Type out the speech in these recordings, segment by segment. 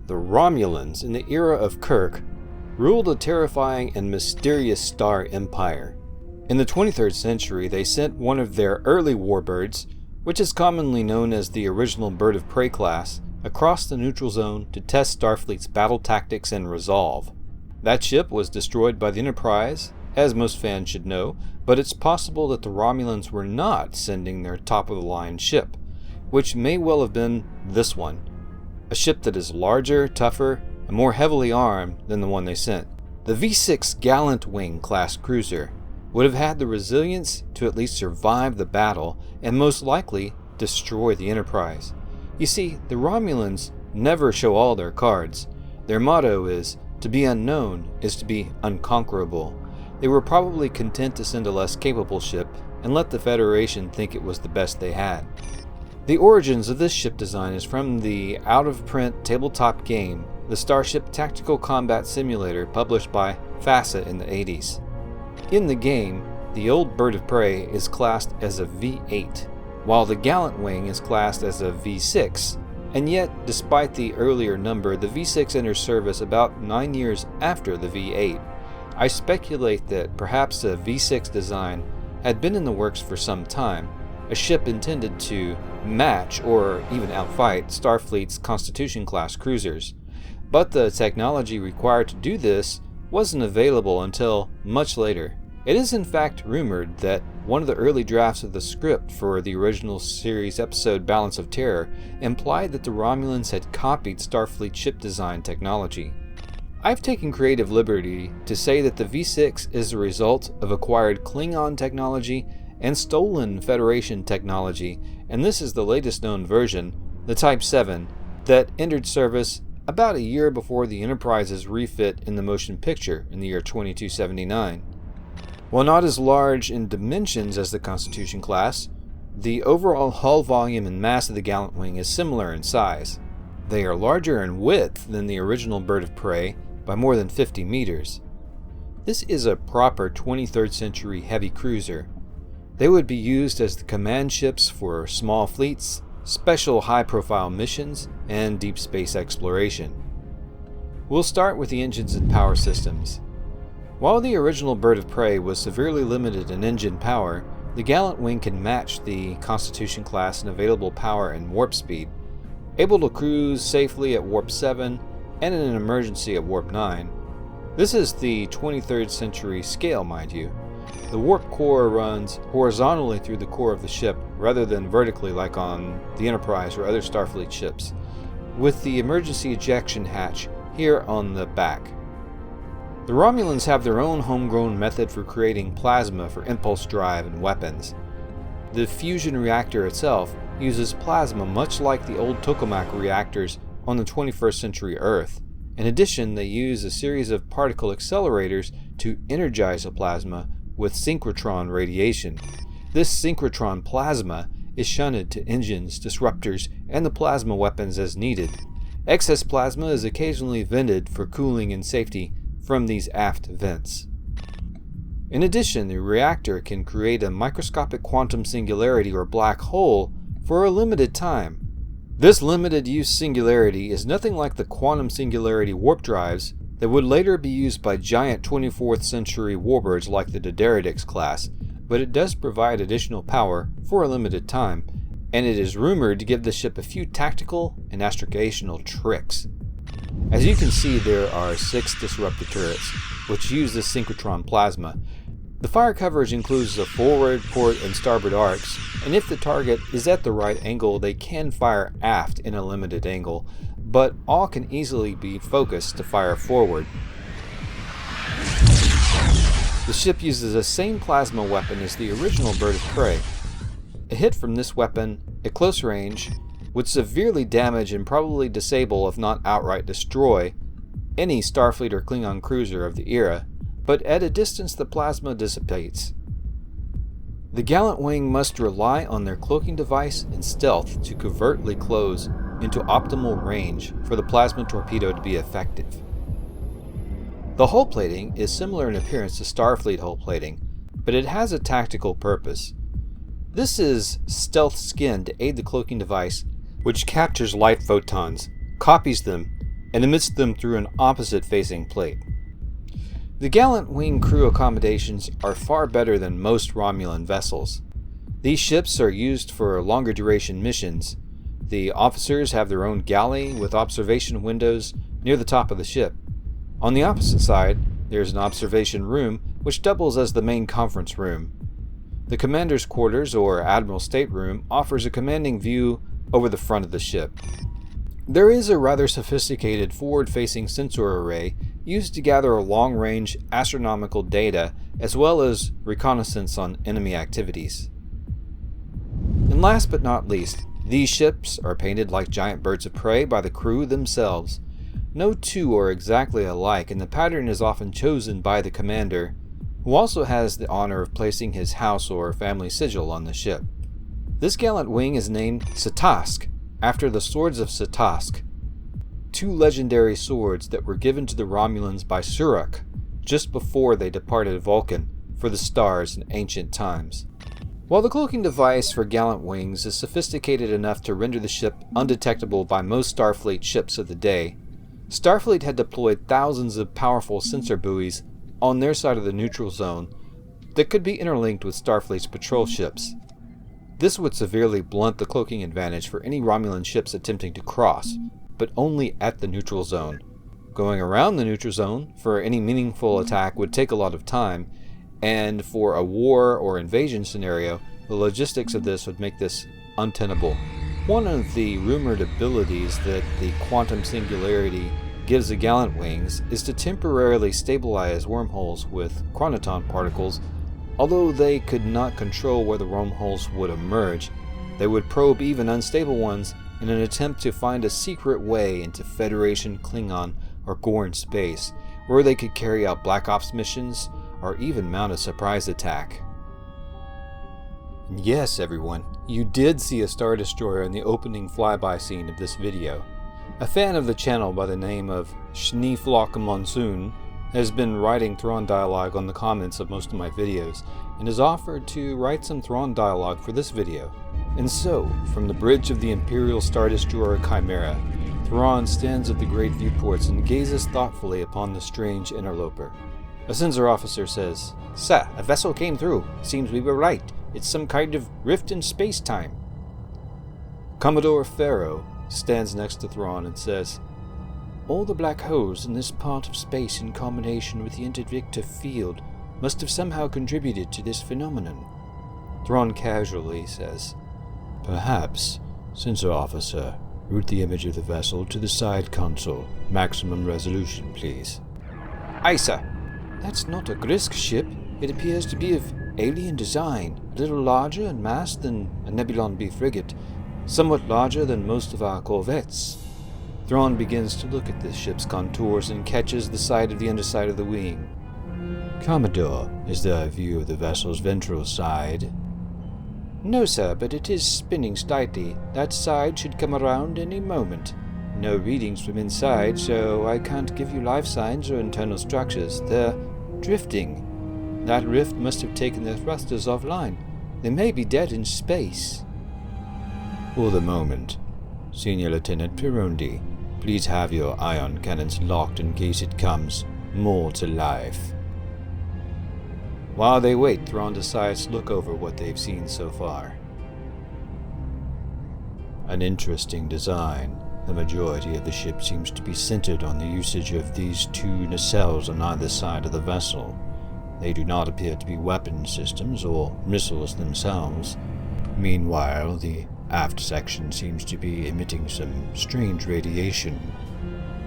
The Romulans, in the era of Kirk, ruled a terrifying and mysterious star empire. In the 23rd century, they sent one of their early warbirds, which is commonly known as the original Bird of Prey class, across the neutral zone to test Starfleet's battle tactics and resolve. That ship was destroyed by the Enterprise, as most fans should know, but it's possible that the Romulans were not sending their top-of-the-line ship, which may well have been this one. A ship that is larger, tougher, and more heavily armed than the one they sent. The V-6 Gallant Wing class cruiser would have had the resilience to at least survive the battle and most likely destroy the Enterprise. You see, the Romulans never show all their cards. Their motto is, "To be unknown is to be unconquerable." They were probably content to send a less capable ship and let the Federation think it was the best they had. The origins of this ship design is from the out-of-print tabletop game, the Starship Tactical Combat Simulator, published by FASA in the 80s. In the game, the old Bird of Prey is classed as a V-8, while the Gallant Wing is classed as a V-6, and yet, despite the earlier number, the V-6 enters service about 9 years after the V-8. I speculate that perhaps a V-6 design had been in the works for some time, a ship intended to match or even outfight Starfleet's Constitution-class cruisers. But the technology required to do this wasn't available until much later. It is in fact rumored that one of the early drafts of the script for the original series episode Balance of Terror implied that the Romulans had copied Starfleet ship design technology. I've taken creative liberty to say that the V-6 is the result of acquired Klingon technology and stolen Federation technology, and this is the latest known version, the Type 7, that entered service about a year before the Enterprise's refit in the motion picture in the year 2279. While not as large in dimensions as the Constitution class, the overall hull volume and mass of the Gallant Wing is similar in size. They are larger in width than the original Bird of Prey by more than 50 meters. This is a proper 23rd century heavy cruiser. They would be used as the command ships for small fleets, special high-profile missions, and deep space exploration. We'll start with the engines and power systems. While the original Bird of Prey was severely limited in engine power, the Gallant Wing can match the Constitution class in available power and warp speed, able to cruise safely at warp 7 and in an emergency at warp 9. This is the 23rd century scale, mind you. The warp core runs horizontally through the core of the ship rather than vertically like on the Enterprise or other Starfleet ships, with the emergency ejection hatch here on the back. The Romulans have their own homegrown method for creating plasma for impulse drive and weapons. The fusion reactor itself uses plasma much like the old tokamak reactors on the 21st century Earth. In addition, they use a series of particle accelerators to energize the plasma with synchrotron radiation. This synchrotron plasma is shunted to engines, disruptors, and the plasma weapons as needed. Excess plasma is occasionally vented for cooling and safety from these aft vents. In addition, the reactor can create a microscopic quantum singularity or black hole for a limited time. This limited use singularity is nothing like the quantum singularity warp drives that would later be used by giant 24th century warbirds like the D'Deridex class, but it does provide additional power for a limited time, and it is rumored to give the ship a few tactical and astrogational tricks. As you can see, there are 6 disruptor turrets, which use this synchrotron plasma. The fire coverage includes the forward, port, and starboard arcs, and if the target is at the right angle, they can fire aft in a limited angle, but all can easily be focused to fire forward. The ship uses the same plasma weapon as the original Bird of Prey. A hit from this weapon at close range would severely damage and probably disable, if not outright destroy, any Starfleet or Klingon cruiser of the era, but at a distance the plasma dissipates. The Gallant Wing must rely on their cloaking device and stealth to covertly close into optimal range for the plasma torpedo to be effective. The hull plating is similar in appearance to Starfleet hull plating, but it has a tactical purpose. This is stealth skin to aid the cloaking device, which captures light photons, copies them, and emits them through an opposite-facing plate. The Gallant Wing crew accommodations are far better than most Romulan vessels. These ships are used for longer duration missions. The officers have their own galley with observation windows near the top of the ship. On the opposite side, there's an observation room which doubles as the main conference room. The commander's quarters, or admiral stateroom, offers a commanding view over the front of the ship. There is a rather sophisticated forward-facing sensor array used to gather long-range astronomical data as well as reconnaissance on enemy activities. And last but not least, these ships are painted like giant birds of prey by the crew themselves. No two are exactly alike, and the pattern is often chosen by the commander, who also has the honor of placing his house or family sigil on the ship. This Gallant Wing is named Satask, after the Swords of Satask, two legendary swords that were given to the Romulans by Surak just before they departed Vulcan for the stars in ancient times. While the cloaking device for Gallant Wings is sophisticated enough to render the ship undetectable by most Starfleet ships of the day, Starfleet had deployed thousands of powerful sensor buoys on their side of the neutral zone that could be interlinked with Starfleet's patrol ships. This would severely blunt the cloaking advantage for any Romulan ships attempting to cross, but only at the neutral zone. Going around the neutral zone for any meaningful attack would take a lot of time, and for a war or invasion scenario, the logistics of this would make this untenable. One of the rumored abilities that the quantum singularity gives the Gallant Wings is to temporarily stabilize wormholes with chronoton particles. Although they could not control where the wormholes would emerge, they would probe even unstable ones in an attempt to find a secret way into Federation, Klingon, or Gorn space, where they could carry out Black Ops missions or even mount a surprise attack. And yes, everyone, you did see a Star Destroyer in the opening flyby scene of this video. A fan of the channel by the name of Schneeflock Monsoon has been writing Thrawn dialogue on the comments of most of my videos, and has offered to write some Thrawn dialogue for this video. And so, from the bridge of the Imperial Star Destroyer Chimera, Thrawn stands at the great viewports and gazes thoughtfully upon the strange interloper. A sensor officer says, "Sir, a vessel came through. Seems we were right. It's some kind of rift in space-time." Commodore Farrow stands next to Thrawn and says, "All the black holes in this part of space in combination with the interdictive field must have somehow contributed to this phenomenon." Thrawn casually says, "Perhaps, sensor officer, route the image of the vessel to the side console. Maximum resolution, please." "Aye, sir." "That's not a Grisk ship. It appears to be of alien design, a little larger in mass than a Nebulon B frigate, somewhat larger than most of our corvettes." Thrawn begins to look at this ship's contours and catches the sight of the underside of the wing. "Commodore, is there a view of the vessel's ventral side?" "No, sir, but it is spinning slightly. That side should come around any moment. No readings from inside, so I can't give you life signs or internal structures. They're drifting. That rift must have taken their thrusters offline. They may be dead in space." "For the moment, Senior Lieutenant Pirondi, please have your ion cannons locked in case it comes more to life." While they wait, Thrawn decides to look over what they've seen so far. An interesting design. The majority of the ship seems to be centered on the usage of these two nacelles on either side of the vessel. They do not appear to be weapon systems or missiles themselves. Meanwhile, the aft section seems to be emitting some strange radiation.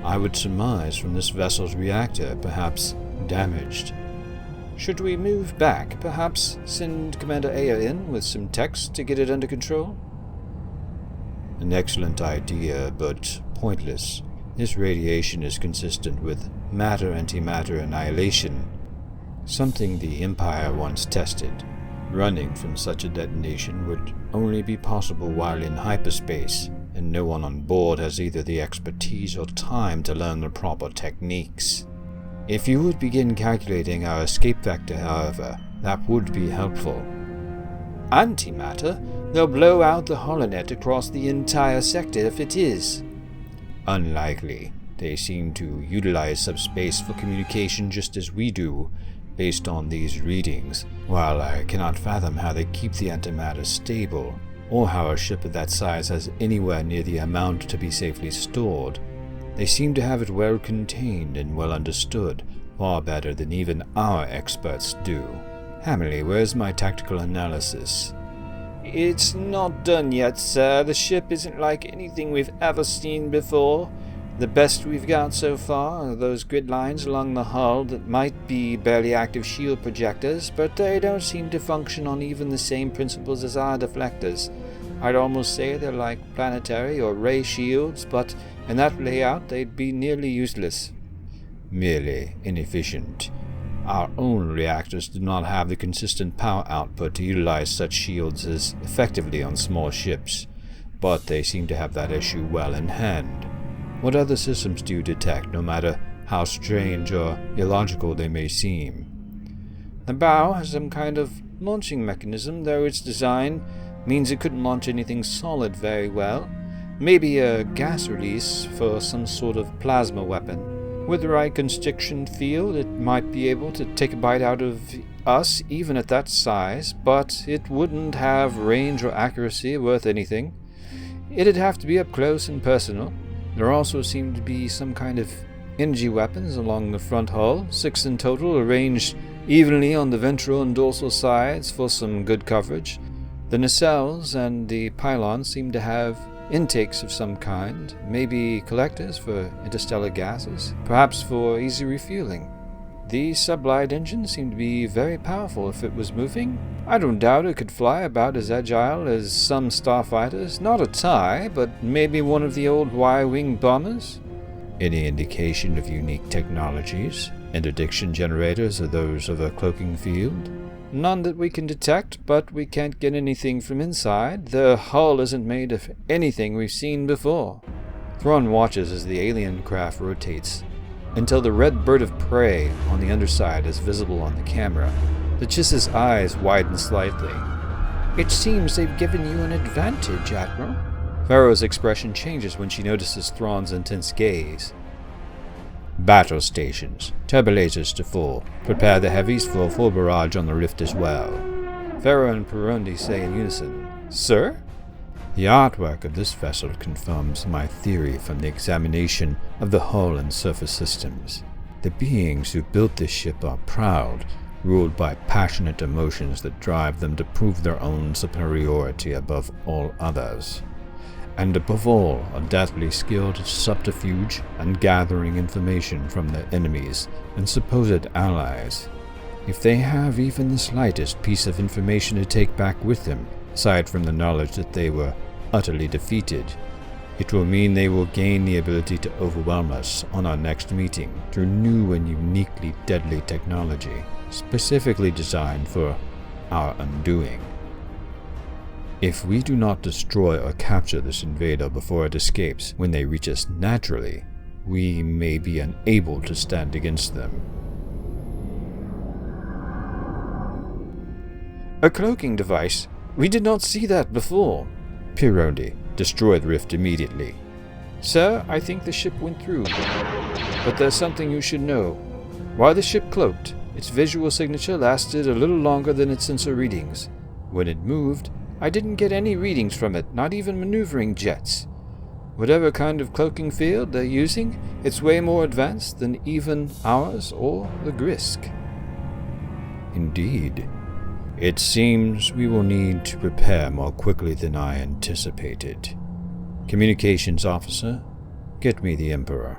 I would surmise from this vessel's reactor, perhaps damaged. Should we move back? Perhaps send Commander Aya in with some text to get it under control? An excellent idea, but pointless. This radiation is consistent with matter-antimatter annihilation, something the Empire once tested. Running from such a detonation would only be possible while in hyperspace, and no one on board has either the expertise or time to learn the proper techniques. If you would begin calculating our escape vector, however, that would be helpful. Antimatter? They'll blow out the holonet across the entire sector if it is. Unlikely. They seem to utilize subspace for communication just as we do, based on these readings. While I cannot fathom how they keep the antimatter stable, or how a ship of that size has anywhere near the amount to be safely stored, they seem to have it well contained and well understood, far better than even our experts do. Hammerly, where's my tactical analysis? It's not done yet, sir. The ship isn't like anything we've ever seen before. The best we've got so far are those grid lines along the hull that might be barely active shield projectors, but they don't seem to function on even the same principles as our deflectors. I'd almost say they're like planetary or ray shields, but in that layout they'd be nearly useless. Merely inefficient. Our own reactors do not have the consistent power output to utilize such shields as effectively on small ships, but they seem to have that issue well in hand. What other systems do you detect, no matter how strange or illogical they may seem? The bow has some kind of launching mechanism, though its design means it couldn't launch anything solid very well. Maybe a gas release for some sort of plasma weapon. With the right constriction field, it might be able to take a bite out of us, even at that size, but it wouldn't have range or accuracy worth anything. It'd have to be up close and personal. There also seem to be some kind of energy weapons along the front hull, 6 in total, arranged evenly on the ventral and dorsal sides for some good coverage. The nacelles and the pylons seem to have intakes of some kind, maybe collectors for interstellar gases, perhaps for easy refueling. The sublight engine seemed to be very powerful if it was moving. I don't doubt it could fly about as agile as some starfighters, not a TIE, but maybe one of the old Y-wing bombers. Any indication of unique technologies, interdiction generators or those of a cloaking field? None that we can detect, but we can't get anything from inside. The hull isn't made of anything we've seen before. Thrawn watches as the alien craft rotates, until the red bird of prey on the underside is visible on the camera. The Chiss's eyes widen slightly. It seems they've given you an advantage, Admiral. Pharaoh's expression changes when she notices Thrawn's intense gaze. Battle stations. Turbolasers to full. Prepare the heavies for a full barrage on the rift as well. Pharaoh and Perondi say in unison, Sir? The artwork of this vessel confirms my theory from the examination of the hull and surface systems. The beings who built this ship are proud, ruled by passionate emotions that drive them to prove their own superiority above all others. And above all, are deathly skilled at subterfuge and gathering information from their enemies and supposed allies. If they have even the slightest piece of information to take back with them, aside from the knowledge that they were utterly defeated, it will mean they will gain the ability to overwhelm us on our next meeting through new and uniquely deadly technology, specifically designed for our undoing. If we do not destroy or capture this invader before it escapes when they reach us naturally, we may be unable to stand against them. A cloaking device? We did not see that before. Perondi, destroy the rift immediately. Sir, I think the ship went through. But there's something you should know. While the ship cloaked, its visual signature lasted a little longer than its sensor readings. When it moved, I didn't get any readings from it, not even maneuvering jets. Whatever kind of cloaking field they're using, it's way more advanced than even ours or the Grisk. Indeed. It seems we will need to prepare more quickly than I anticipated. Communications officer, get me the Emperor.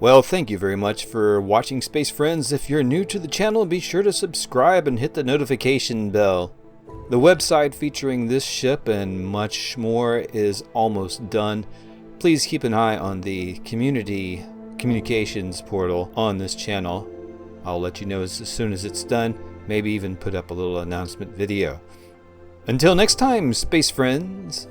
Well, thank you very much for watching, Space Friends. If you're new to the channel, be sure to subscribe and hit the notification bell. The website featuring this ship and much more is almost done. Please keep an eye on the community communications portal on this channel. I'll let you know as soon as it's done, maybe even put up a little announcement video. Until next time, Space Friends!